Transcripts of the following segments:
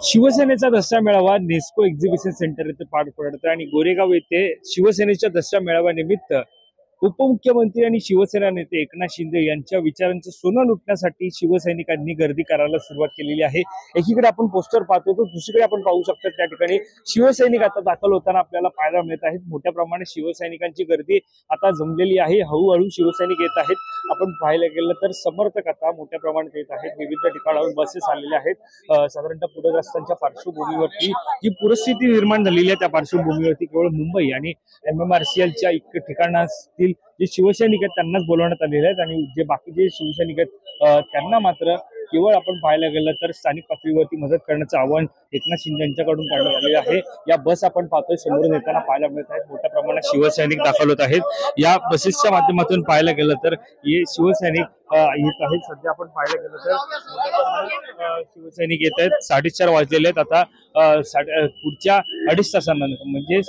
शिवसेनेचा दसरा मेळावा Nesco exhibition centre येथे पार पडत आणि गोरेगाव येथे शिवसेनेच्या दसरा मेळाव्यानिमित्त उपमुख्यमंत्री आणि शिवसेना नेते एकनाथ शिंदे यांच्या विचारांचं सोनं लुटण्यासाठी शिवसैनिकांनी गर्दी करायला सुरुवात केलेली आहे। एकीकडे आपण पोस्टर पाहतो तर दुसरीकडे आपण पाहू शकतो त्या ठिकाणी शिवसैनिक आता दाखल होताना आपल्याला पाहायला मिळत आहेत। मोठ्या प्रमाणात शिवसैनिकांची गर्दी आता जमलेली आहे। हळूहळू शिवसैनिक येत आहेत। आपण पाहायला गेलं तर समर्थक आता मोठ्या प्रमाणात येत आहेत। विविध ठिकाणाहून बसेस आलेल्या आहेत। साधारणतः पूरग्रस्तांच्या पार्श्वभूमीवरती जी परिस्थिती निर्माण झालेली आहे त्या पार्श्वभूमीवरती केवळ मुंबई आणि MMRCLच्या ठिकाणातील जे शिवसैनिक आहेत त्यांनाच बोलवण्यात आलेले आहेत आणि जे बाकीचे शिवसैनिक आहेत त्यांना मात्र केवळ आपण पाहायला गेलं तर स्थानिक पातळीवरती मदत करण्याचं आवाहन एकनाथ शिंदे यांच्याकडून करण्यात आलेलं आहे। या बस आपण पाहतोय समोरून येताना पाहायला मिळत आहेत। मोठ्या प्रमाणात शिवसैनिक दाखल होत आहेत। या बसेसच्या माध्यमातून पाहायला गेलं तर हे शिवसैनिक येत आहेत। सध्या आपण पाहायला गेलं तर शिवसैनिक येत आहेत। 4:30 वाजलेले आहेत। आता पुढच्या 2.5 तासांनंतर म्हणजे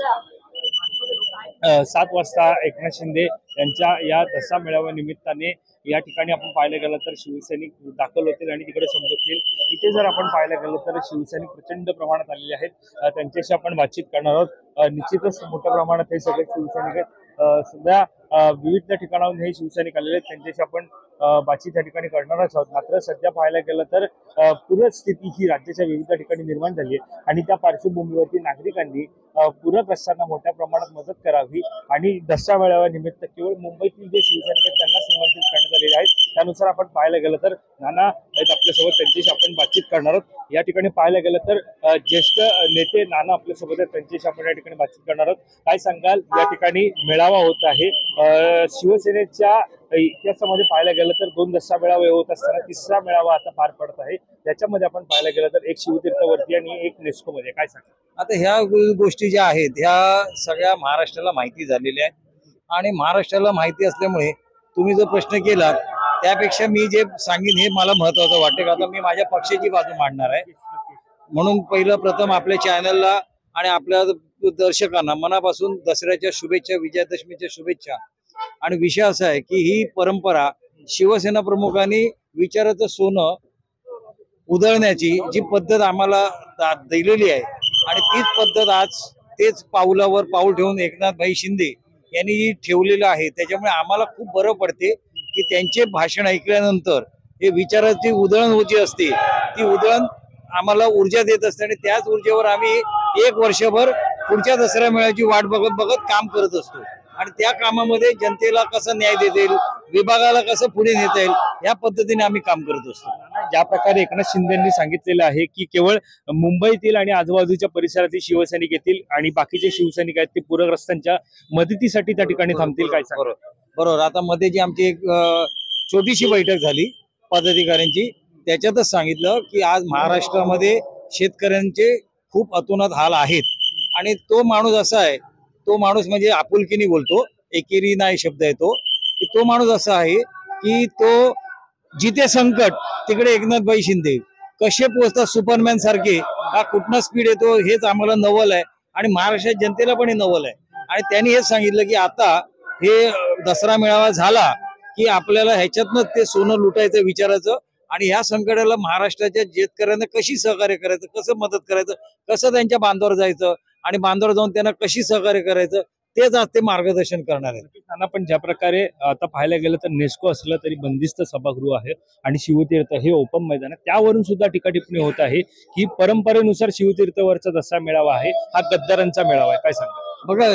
7 वाजता एकनाथ शिंदे यांच्या या दसरा मेळाव्या निमित्ताने या ठिकाणी आपण पाहायला गेलं तर शिवसैनिक दाखल होतील आणि तिकडे संबोधतील। इथे जर आपण पाहायला गेलं तर शिवसैनिक प्रचंड प्रमाणात आलेले आहेत। त्यांच्याशी आपण बातचीत करणार आहोत। निश्चितच मोठ्या प्रमाणात हे सगळे शिवसैनिक आहेत। सध्या विविध ठिकाणाहून हे शिवसैनिक आलेले आहेत। त्यांच्याशी आपण बातचीत या ठिकाणी करणारच आहोत। मात्र सध्या पाहायला गेलं तर पूरस्थिती ही राज्याच्या विविध ठिकाणी निर्माण झाली आहे आणि त्या पार्श्वभूमीवरती नागरिकांनी पूरग्रस्तांना मोठ्या प्रमाणात मदत करावी आणि दसरा मेळाव्यानिमित्त केवळ मुंबईतील जे शिवसैनिक आहेत त्यांना निमंत्रित करण्यात आलेले आहेत। त्यानुसार आपण पाहायला गेलं तर नाना आहेत आपल्यासोबत, त्यांच्याशी आपण बातचीत करणार आहोत। या ठिकाणी पाहायला गेलं तर ज्येष्ठ नेते नाना आपल्यासोबत आहेत, त्यांच्याशी आपण या ठिकाणी बातचीत करणार आहोत। काय सांगाल, या ठिकाणी मेळावा होत आहे शिवसेनेच्या इतिहासामध्ये पाहायला गेलं तर 2 दसरा मेळावे होत असताना 3रा मेळावा आता पार पडत आहे। त्याच्यामध्ये आपण पाहायला गेलं तर एक शिवतीर्थवरती आणि एक नेस्को मध्ये, काय सांगा? आता ह्या गोष्टी ज्या आहेत ह्या सगळ्या महाराष्ट्राला माहिती झालेल्या आहेत आणि महाराष्ट्राला माहिती असल्यामुळे तुम्ही जो प्रश्न केला त्यापेक्षा मी जे सांगेन हे मला महत्वाचं वाटते। आता मी माझ्या पक्षाची बाजू मांडणार आहे म्हणून पहिलं प्रथम आपल्या चॅनलला आणि आपल्या दर्शकांना मनापासून दसऱ्याच्या शुभेच्छा, विजयादशमीच्या शुभेच्छा। आणि विषय असा आहे की ही परंपरा शिवसेना प्रमुखांनी विचाराचं सोनं उधळण्याची जी पद्धत आम्हाला दिलेली आहे आणि तीच पद्धत आज तेच पाऊलावर पाऊल ठेवून एकनाथभाई शिंदे यांनी ठेवलेलं आहे। त्याच्यामुळे आम्हाला खूप बरं पडते की त्यांचे भाषण ऐकल्यानंतर हे विचाराची उधळण जी असते ती उधळण आम्हाला ऊर्जा देत असते आणि त्याच ऊर्जेवर आम्ही 1 वर्षभर पुढच्या दसऱ्या मेळाव्याची वाट बघत बघत काम करत असतो आणि त्या कामामध्ये जनतेला कसं न्याय देता येईल, विभागाला कसं पुढे नेता येईल या पद्धतीने आम्ही काम करत असतो। ज्या प्रकारे एकनाथ शिंदेंनी सांगितलेलं आहे की केवळ मुंबईतील आणि आजूबाजूच्या परिसरातील शिवसैनिक येतील आणि बाकीचे शिवसैनिक आहेत ते पूरग्रस्तांच्या मदतीसाठी त्या ठिकाणी थांबतील, काय सांगा? बरोबर। आता मध्ये जी आमची एक छोटीशी बैठक झाली पदाधिकाऱ्यांची त्याच्यातच सांगितलं की आज महाराष्ट्रामध्ये शेतकऱ्यांचे खूप अतोनात हाल आहेत आणि तो माणूस असा आहे, तो माणूस म्हणजे आपुलकीने बोलतो, एकेरी नाही शब्द आहे तो, की तो माणूस असा आहे की तो जिथे संकट तिकडे एकनाथभाई शिंदे कसे पोहोचतात सुपरमॅन सारखे, हा कुठनं स्पीड येतो हेच आम्हाला नवल आहे आणि महाराष्ट्राच्या जनतेला पण हे नवल आहे। आणि त्यांनी हेच सांगितलं की आता हे दसरा मेळावा झाला की आपल्याला ह्याच्यातनं ते सोनं लुटायचं विचारायचं आणि ह्या संकटाला महाराष्ट्राच्या शेतकऱ्यांना कशी सहकार्य करायचं, कसं मदत करायचं, कसं त्यांच्या बांधावर जायचं आणि बांधावर जाऊन त्यांना कशी सहकार्य करायचं तेच आज ते मार्गदर्शन करणार आहे। त्यांना पण ज्या प्रकारे आता पाहायला गेलं तर नेस्को असलं तरी बंदिस्त सभागृह आहे आणि शिवतीर्थ हे ओपन मैदान आहे, त्यावरून सुद्धा टीका टिप्पणी होत आहे की परंपरेनुसार शिवतीर्थवरचा दसरा मेळावा आहे हा गद्दारांचा मेळावा आहे, काय सांगा? बघा,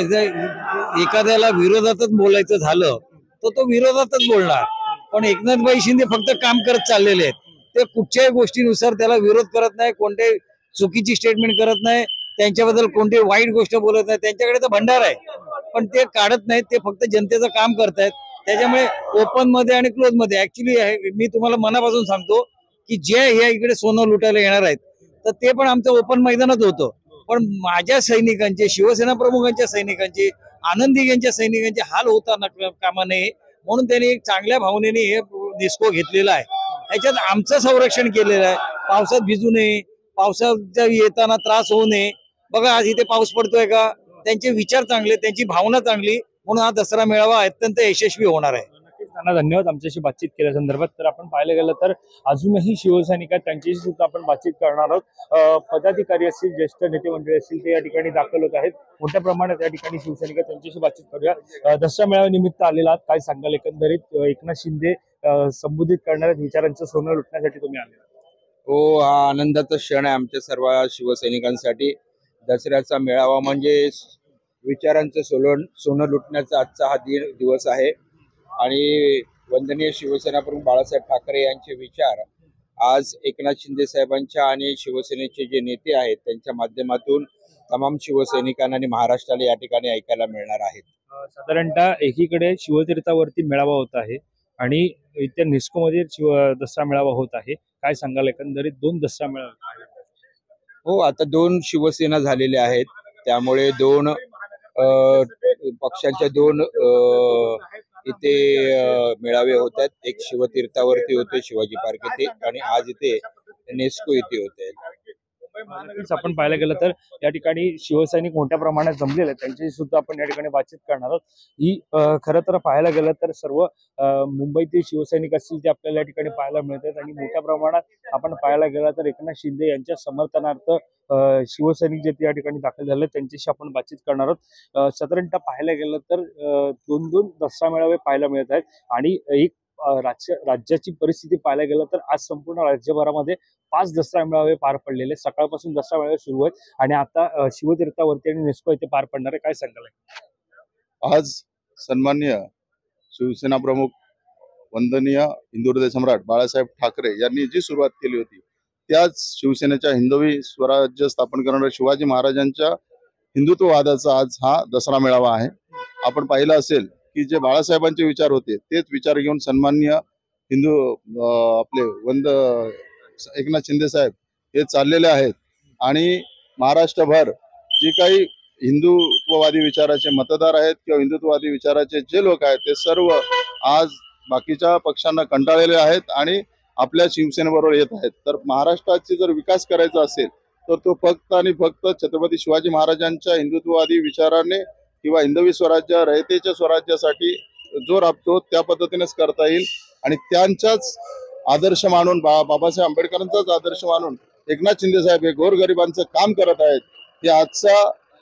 एखाद्याला विरोधातच बोलायचं झालं तर तो विरोधातच बोलणार, पण एकनाथभाई शिंदे फक्त काम करत चाललेले आहेत। ते कुठच्याही गोष्टीनुसार त्याला विरोध करत नाही, कोणत्याही चुकीची स्टेटमेंट करत नाही, त्यांच्याबद्दल कोणती वाईट गोष्ट बोलत नाही। त्यांच्याकडे तर भंडार आहे पण ते काढत नाहीत, ते फक्त जनतेचं काम करतायत। त्याच्यामुळे ओपन मध्ये आणि क्लोज मध्ये ऍक्च्युली मी तुम्हाला मनापासून सांगतो की जे हे इकडे सोनं लुटायला येणार आहेत तर ते पण आमचं ओपन मैदानात होतं, पण माझ्या सैनिकांचे, शिवसेना प्रमुखांच्या सैनिकांचे, आनंदी यांच्या सैनिकांचे हाल होता कामा नये म्हणून त्यांनी एक चांगल्या भावनेने हे नेस्को घेतलेला आहे। याच्यात आमचं संरक्षण केलेलं आहे, पावसात भिजू नये, पावसात येताना त्रास होऊ नये। बघा आज इथे पाऊस पडतोय का, त्यांचे विचार चांगले, त्यांची भावना चांगली, म्हणून हा दसरा मेळावा अत्यंत यशस्वी होणार आहे। त्यांना धन्यवाद आमच्याशी बातचीत केल्या संदर्भात. तर आपण पाहायला गेलं तर अजूनही शिवसैनिक आहेत, त्यांच्याशी सुद्धा आपण बातचीत करणार आहोत. पदाधिकारी असतील, ज्येष्ठ नेते मंडळी असतील, ते या ठिकाणी दाखल होत आहेत. मोठ्या प्रमाणात या ठिकाणी शिवसैनिक आहेत, त्यांच्याशी बातचीत करूया. दसरा मेळाव्यानिमित्त आलेला आहात, काय सांगाल एकंदरीत एकनाथ शिंदे संबोधित करणाऱ्या विचारांचं सोनं लुटण्यासाठी तुम्ही आले? हो, हा आनंदाचा क्षण आहे आमच्या सर्व शिवसैनिकांसाठी. दसऱ्याचा मेळावा म्हणजे विचारांचं सोनं लुटण्याचा आजचा हा दिवस आहे. आणि वंदनीय शिवसेना प्रमुख बाळासाहेब ठाकरे यांचे विचार आज एकनाथ शिंदे साहेबांच्या आणि शिवसेनेचे जे नेते आहेत त्यांच्या माध्यमातून तमाम शिवसैनिकांना आणि महाराष्ट्राला या ठिकाणी ऐकायला मिळणार आहेत. साधारणतः एकीकडे शिवतीर्थावरती मेळावा होत आहे आणि इथे निस्कोमध्ये दसरा मेळावा होत आहे. काय सांगाल एकंदरीत दोन दसरा मेळावे? हो, आता दोन शिवसेना झालेल्या आहेत, त्यामुळे दोन पक्षांच्या दोन इथे मेळावे होत आहेत. एक शिवतीर्थावरती होते शिवाजी पार्क येथे आणि आज इथे नेस्को येथे होते. नक्कीच आपण पाहायला गेलं तर या ठिकाणी शिवसैनिक मोठ्या प्रमाणात जमलेले आहेत, त्यांच्याशी सुद्धा आपण या ठिकाणी बातचीत करणार आहोत. ही खरं तर पाहायला गेलं तर सर्व मुंबईतील शिवसैनिक असतील ते आपल्याला या ठिकाणी पाहायला मिळतात आणि मोठ्या प्रमाणात आपण पाहायला गेलं तर एकनाथ शिंदे यांच्या समर्थनार्थ शिवसैनिक जे या ठिकाणी दाखल झाले त्यांच्याशी आपण बातचीत करणार आहोत. साधारणतः पाहायला गेलं तर दोन दसरा मेळावे पाहायला मिळत आहेत आणि एक राज्याची परिस्थिती पाहायला गेलं तर आज संपूर्ण राज्यभरामध्ये 5 दसरा मेळावे पार पडलेले. सकाळपासून दसरा मेळावे सुरू आहेत आणि आता शिवतीर्थावरती आणि नेस्को इथे पार पडणार आहे. काय सांगाल? आज सन्माननीय शिवसेना प्रमुख वंदनीय हिंदुहृदय सम्राट बाळासाहेब ठाकरे यांनी जी सुरुवात केली होती त्याच शिवसेनेच्या हिंदवी स्वराज्य स्थापन करणाऱ्या शिवाजी महाराजांच्या हिंदुत्ववादाचा आज हा दसरा मेळावा आहे. आपण पाहिलं असेल की जे बाळासाहेबांचे विचार होते तेच विचार घेऊन सन्माननीय आपले एकनाथ शिंदे साहेब हे चाललेले आहेत आणि महाराष्ट्रभर जी काही हिंदुत्ववादी विचाराचे मतदार आहेत किंवा हिंदुत्ववादी विचाराचे जे लोक आहेत ते सर्व आज बाकीच्या पक्षांना कंटाळलेले आहेत आणि आपल्या शिवसेनेबरोबर येत आहेत. तर महाराष्ट्राची जर विकास करायचा असेल तर तो फक्त आणि फक्त छत्रपती शिवाजी महाराजांच्या हिंदुत्ववादी विचाराने किंवा हिंदवी स्वराज्य रयतेच्या स्वराज्यासाठी जो राबतो त्या पद्धतीनेच करता येईल. आणि त्यांचाच आदर्श मानून बाबासाहेब आंबेडकरांचाच आदर्श मानून एकनाथ शिंदे साहेब हे गोरगरिबांचं काम करत आहेत. हे आजचा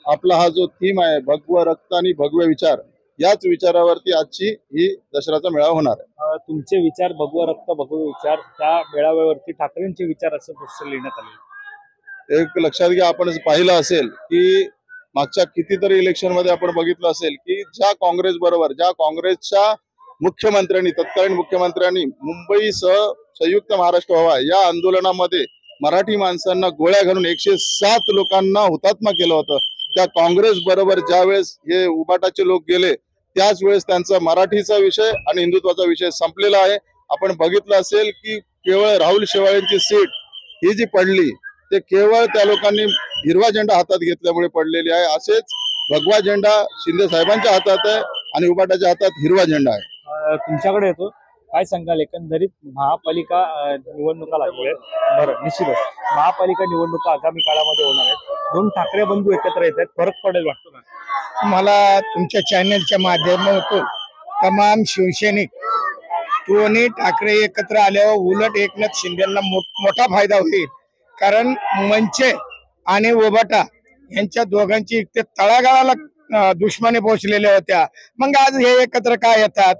आपला हा जो थीम आहे भगव रक्त आणि भगवे विचार, याच विचारावरती आजची ही दसऱ्याचा मेळावा होणार आहे. तुमचे विचार भगव रक्त भगवे विचार, त्या मेळाव्यावरती ठाकरेंचे विचार असं पुस्तक लिहिण्यात आले. एक लक्षात घ्या, आपण पाहिलं असेल की मागच्या कितीतरी इलेक्शन मध्ये आपण बघितलं असेल की ज्या काँग्रेसच्या मुख्यमंत्र्यांनी तत्कालीन मुख्यमंत्र्यांनी मुंबईसह संयुक्त महाराष्ट्र व्हावा या आंदोलनामध्ये मराठी माणसांना गोळ्या घालून 107 लोकांना हुतात्मा केलं होतं. त्या काँग्रेस बरोबर ज्यावेळेस हे उबाटाचे लोक गेले त्याच वेळेस त्यांचा मराठीचा विषय आणि हिंदुत्वाचा विषय संपलेला आहे. आपण बघितलं असेल की केवळ राहुल शेवाळेंची सीट ही जी पडली ते केवळ त्या लोकांनी हिरवा झेंडा हातात घेतल्यामुळे पडलेली आहे. असेच भगवा झेंडा शिंदे साहेबांच्या हातात आहे आणि उबाटाच्या हातात हिरवा झेंडा आहे. तुमच्याकडे येतो, काय सांगाल एकंदरीत महापालिका निवडणुका लागल्या आहेत? बरं, निश्चितच महापालिका निवडणुका आगामी काळामध्ये होणार आहेत. दोन ठाकरे बंधू एकत्र येत आहेत, फरक पडेल वाटतो का? मला तुमच्या चॅनलच्या माध्यमातून तमाम शिवसैनिक दोन्ही ठाकरे एकत्र आल्यावर उलट एकनाथ शिंदेना मोठा फायदा होईल. कारण मनसे आणि उबाटा यांच्या दोघांची ते तळागाळाला दुश्मनी पोहोचलेल्या होत्या. मग आज हे एकत्र काय येतात?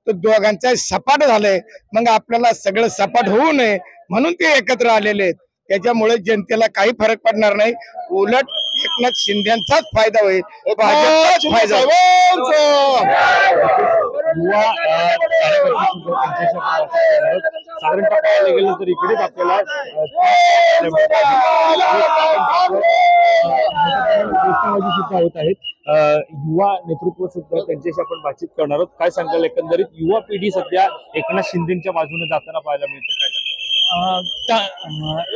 तर दोघांचा सपाट झालंय. मग आपल्याला सगळं सपाट होऊ नये म्हणून ते एकत्र आलेले आहेत. त्याच्यामुळे जनतेला काही फरक पडणार नाही, उलट एकनाथ शिंदेचाच फायदा होईल, भाजपचाच फायदा साधारणतः पाहायला गेलं तर इकडेच आपल्याला सुद्धा होत आहेत. युवा नेतृत्व सुद्धा त्यांच्याशी आपण बातचीत करणार आहोत. काय सांगाल एकंदरीत युवा पिढी सध्या एकनाथ शिंदेच्या बाजूने जाताना पाहायला मिळते?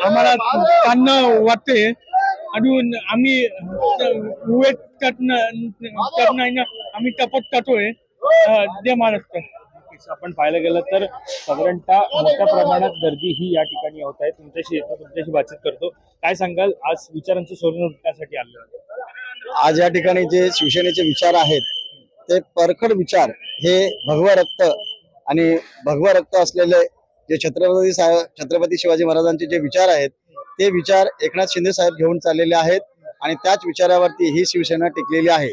आम्हाला त्यांना वाटते आणि आम्ही आम्ही टपत टाटोय जय महाराष्ट्र. आपण पाहायला गेलं तर साधारणतः मोठ्या प्रमाणात गर्दी ही या ठिकाणी होत आहे. तुमच्याशी बातचीत करतो. काय सांगाल, आज विचारांचं सोनं लुटण्यासाठी आलं? आज या ठिकाणी जे शिवसेनेचे विचार आहेत ते परखड विचार हे भगवा रक्त आणि भगवा रक्त असलेले जे छत्रपती शिवाजी महाराजांचे जे विचार आहेत ते विचार एकनाथ शिंदे साहेब घेऊन चाललेले आहेत आणि त्याच विचारावरती ही शिवसेना टिकलेली आहे.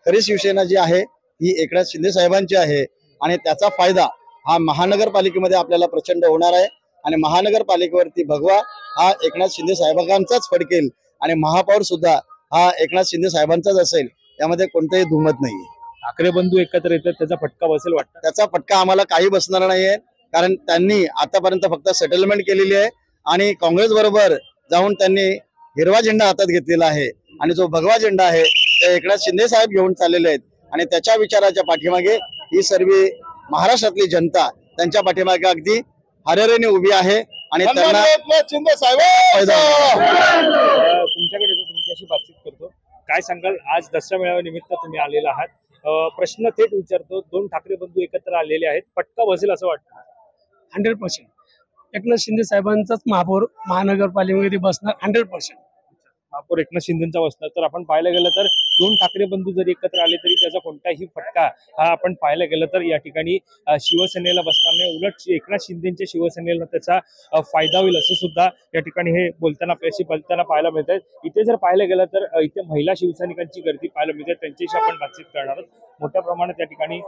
खरी शिवसेना जी आहे ही एकनाथ शिंदे साहेबांची आहे आणि त्याचा फायदा हा महानगरपालिकेमध्ये आपल्याला प्रचंड होणार आहे आणि महानगरपालिकेवरती भगवा हा एकनाथ शिंदे साहेबांचाच फडकेल आणि महापौर सुद्धा हा एकनाथ शिंदे साहेबांचाच असेल, यामध्ये कोणतेही दुमत नाही. ठाकरे बंधू एकत्र येतात त्याचा फटका बसेल वाटतं? त्याचा फटका आम्हाला काही बसणार नाहीये, कारण त्यांनी आतापर्यंत फक्त सेटलमेंट केलेली आहे आणि काँग्रेस बरोबर जाऊन त्यांनी हिरवा झेंडा हातात घेतलेला आहे आणि जो भगवा झेंडा आहे ते एकनाथ शिंदे साहेब घेऊन चाललेले आहेत आणि त्याच्या विचाराच्या पाठीमागे ही सर्व महाराष्ट्रातली जनता त्यांच्या पाठीमागे अगदी हरेरेने उभी आहे आणि त्यांना फायदा होणार. तुमच्याकडे तुमच्याशी बातचीत करतो. काय सांगाल, आज दसरा मेळाव्यानिमित्त तुम्ही आलेला आहात. प्रश्न थेट विचारतो, दोन ठाकरे बंधू एकत्र आलेले आहेत, फटका बसेल असं वाटतं? 100% एकनाथ शिंदे साहेबांचाच महापौर महानगरपालिकेमध्ये बसणार 100%. महापौर एकनाथ शिंदेचा बसणार. तर आपण पाहायला गेलं तर दोन ठाकरे बंधू जरी एकत्र आले तरी त्याचा कोणताही फटका हा आपण पाहायला गेलं तर या ठिकाणी शिवसेनेला बसणार नाही. उलट एकनाथ शिंदेच्या शिवसेनेला त्याचा फायदा होईल असं सुद्धा या ठिकाणी हे बोलताना पाहायला मिळत आहे. इथे जर पाहायला गेलं तर इथे महिला शिवसैनिकांची गर्दी पाहायला मिळते, त्यांच्याशी आपण बातचीत करणार आहोत. मोठ्या प्रमाणात या ठिकाणी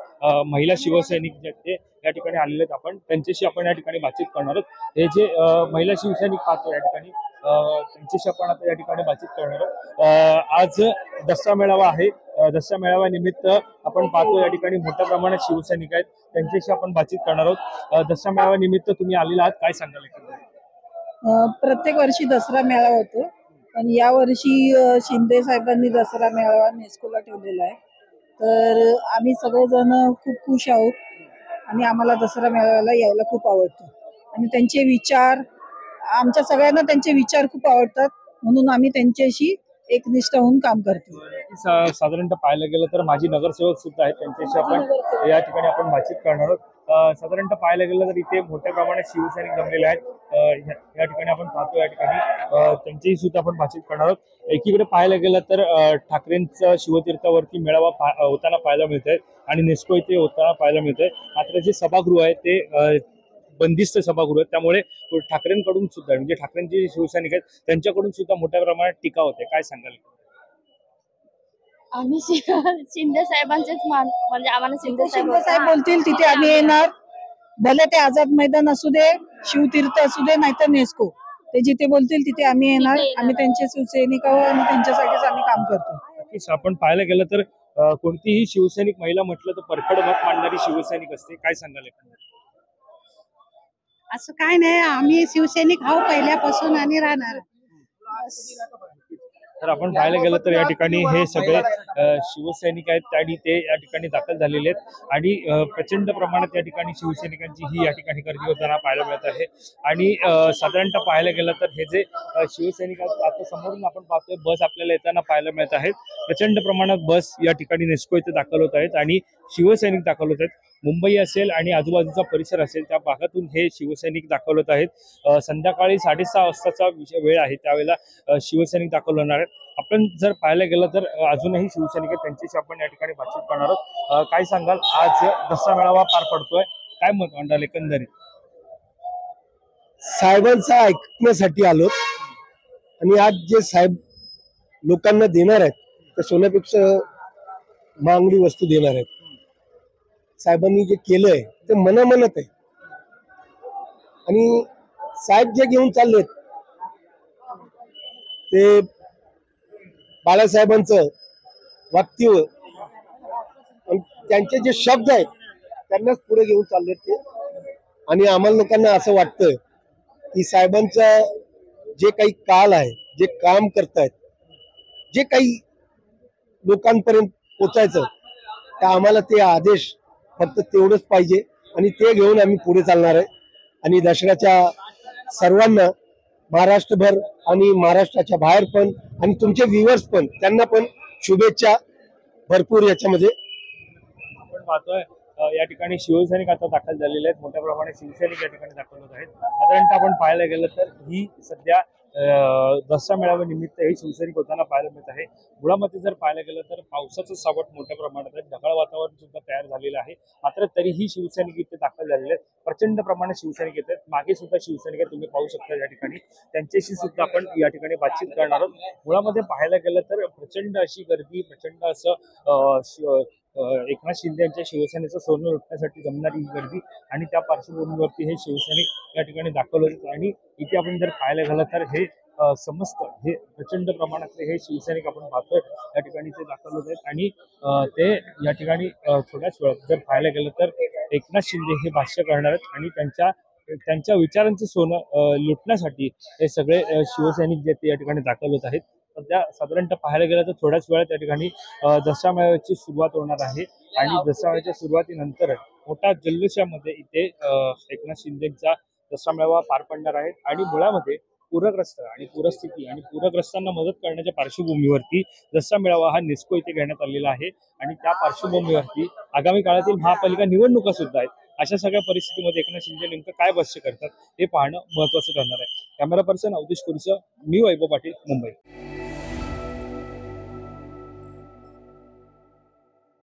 महिला शिवसैनिक जे ते या ठिकाणी आलेले आहेत, आपण त्यांच्याशी आपण या ठिकाणी बातचीत करणार आहोत. हे जे महिला शिवसैनिक पाहतो या ठिकाणी त्यांच्याशी आपण आता या ठिकाणी बातचीत करणार आहोत. आज दसरा मेळावा आहे. दसरा मेळाव्यानिमित्त आपण पाहतो या ठिकाणी मोठ्या प्रमाणात शिवसैनिक आहेत, त्यांच्याशी आपण बातचीत करणार आहोत. दसरा मेळाव्यानिमित्त तुम्ही आलेला आहात, काय सांगाल? प्रत्येक वर्षी दसरा मेळावा होतो, पण या वर्षी शिंदे साहेबांनी दसरा मेळावा नेस्कोला ठेवलेला आहे. तर आम्ही सगळेजण खूप खुश आहोत आणि आम्हाला दसरा मेळाव्याला यायला खूप आवडतं आणि त्यांचे विचार, आमच्या सगळ्यांना त्यांचे विचार खूप आवडतात, म्हणून आम्ही त्यांच्याशी एकनिष्ठ होऊन काम करतो. साधारणतः पाहायला गेलं तर माजी नगरसेवक सुद्धा आहेत, त्यांच्याशी आपण या ठिकाणी आपण बातचीत करणार आहोत. साधारणतः पाहायला गेलं तर इथे मोठ्या प्रमाणात शिवसैनिक जमलेले आहेत. या ठिकाणी आपण पाहतो या ठिकाणी त्यांच्याशी सुद्धा आपण बातचीत करणार आहोत. एकीकडे पाहायला गेलं तर ठाकरेंचं शिवतीर्थावरती मेळावा होताना पाहायला मिळतंय आणि नेस्को इथे होताना पाहायला मिळतंय. मात्र जे सभागृह आहे ते बंदिस्त सभागृह आहेत, त्यामुळे ठाकरेंकडून सुद्धा म्हणजे ठाकरेंचे जे शिवसैनिक आहेत त्यांच्याकडून सुद्धा मोठ्या प्रमाणात टीका होते. काय सांगाल? आम्ही शिंदे साहेबांचेच म्हणजे आम्हाला शिंदे साहेब बोलतील तिथे आम्ही येणार, भले ते आझाद मैदान असू दे, शिवतीर्थ असू दे, नाहीतर नेस्को, ते जिथे बोलतील तिथे आम्ही येणार. आम्ही त्यांचे शिवसैनिक आहोत आणि त्यांच्यासाठीच आम्ही काम करतो. आपण पाहायला गेलं तर कोणतीही शिवसैनिक महिला म्हटलं तर परखड मत मांडणारी शिवसैनिक असते. काय सांगाल? असं काय नाही, आम्ही शिवसैनिक आहोत पहिल्यापासून आणि राहणार. तर आपण पाहायला गेलं तर या ठिकाणी हे सगळे शिवसैनिक आहेत आणि ते या ठिकाणी दाखल झालेले आहेत आणि प्रचंड प्रमाणात या ठिकाणी शिवसैनिकांची ही या ठिकाणी गर्दी होताना पाहायला मिळत आहे. आणि साधारणतः पाहायला गेलं तर हे जे शिवसैनिक आहेत आता समोरून आपण पाहतोय बस आपल्याला येताना पाहायला मिळत आहेत. प्रचंड प्रमाणात बस या ठिकाणी नेस्को इथे दाखल होत आहेत आणि शिवसैनिक दाखल होत आहेत. मुंबई असेल आणि आजूबाजूचा परिसर असेल त्या भागातून हे शिवसैनिक दाखल होत आहेत. संध्याकाळी 6:30 वाजताचा वेळ आहे, त्यावेळेला शिवसैनिक दाखल होणार आहेत. आपण जर पाहायला गेलं तर अजूनही शिवसैनिक आहेत, त्यांच्याशी आपण या ठिकाणी बातचीत करणार आहोत. काय सांगाल, आज दसरा मेळावा पार पडतोय, काय मत मांडाल एकंदरीत? साहेबांचं ऐकण्यासाठी आलो आणि आज जे साहेब लोकांना देणार आहेत ते सोन्यापेक्षा महागडी वस्तू देणार आहेत. साहेबांनी जे केलंय ते मनामनात आहे आणि साहेब जे घेऊन चाललेत ते बाळासाहेबांचं वाक्य आणि त्यांचे जे शब्द आहेत त्यांनाच पुढे घेऊन चाललेत ते. आणि आम्हाला लोकांना असं वाटतं की साहेबांचा जे काही काल आहे, जे काम करतायत, जे काही लोकांपर्यंत पोचायचं, तर आम्हाला ते आदेश फक्त तेवढंच पाहिजे आणि ते घेऊन आम्ही पुढे चालणार आहे. आणि दसऱ्याच्या सर्वांना महाराष्ट्रभर आणि महाराष्ट्राच्या बाहेर पण आणि तुमचे व्ह्युअर्स पण त्यांना पण शुभेच्छा भरपूर याच्यामध्ये. आपण पाहतोय या ठिकाणी शिवसैनिक आता दाखल झालेले आहेत, मोठ्या प्रमाणात शिवसैनिक या ठिकाणी दाखल होत आहेत. साधारणतः आपण पाहायला गेलं तर ही सध्या दसरा मेळाव्यानिमित्त हे शिवसैनिक होताना पाहायला मिळत आहे. मुळामध्ये जर पाहायला गेलं तर पावसाचं सावट मोठ्या प्रमाणात आहे, ढगाळ वातावरण सुद्धा तयार झालेलं आहे. मात्र तरीही शिवसैनिक इथे दाखल झालेले आहेत. प्रचंड प्रमाणात शिवसैनिक येत आहेत. मागे सुद्धा शिवसैनिक आहेत, तुम्ही पाहू शकता या ठिकाणी. त्यांच्याशी सुद्धा आपण या ठिकाणी बातचीत करणार आहोत. मुळामध्ये पाहायला गेलं तर प्रचंड अशी गर्दी, प्रचंड असं एकनाथ शिंदे यांच्या शिवसेनेचं सोनं लुटण्यासाठी जमणारी ही गर्दी आणि त्या पार्श्वभूमीवरती हे शिवसैनिक या ठिकाणी दाखल होतात. आणि इथे आपण जर पाहायला गेलं तर हे समस्त हे प्रचंड प्रमाणातले हे शिवसैनिक आपण पाहतोय या ठिकाणी ते दाखल होत आहेत. आणि ते या ठिकाणी थोड्याच वेळात जर पाहायला गेलं तर एकनाथ शिंदे हे भाष्य करणार आहेत आणि त्यांच्या विचारांचं सोनं लुटण्यासाठी हे सगळे शिवसैनिक जे ते या ठिकाणी दाखल होत आहेत. सध्या साधारणतः पाहायला गेलं तर थोड्याच वेळात या ठिकाणी दसरा मेळाव्याची सुरुवात होणार आहे आणि दसरा मेळाव्याच्या सुरुवातीनंतर मोठ्या जल्लोषामध्ये इथे एकनाथ शिंदेचा दसरा मेळावा पार पडणार आहे. आणि मुळामध्ये पूरग्रस्त आणि पूरस्थिती आणि पूरग्रस्तांना मदत करण्याच्या पार्श्वभूमीवरती दसरा मेळावा हा नेस्को इथे घेण्यात आलेला आहे. आणि त्या पार्श्वभूमीवरती आगामी काळातील महापालिका निवडणुका सुद्धा आहेत. अशा सगळ्या परिस्थितीमध्ये एकनाथ शिंदे नेमकं काय भाष्य करतात हे पाहणं महत्त्वाचं ठरणार आहे. कॅमेरा पर्सन अवधेश कुरसह, मी वैभव पाटील, मुंबई.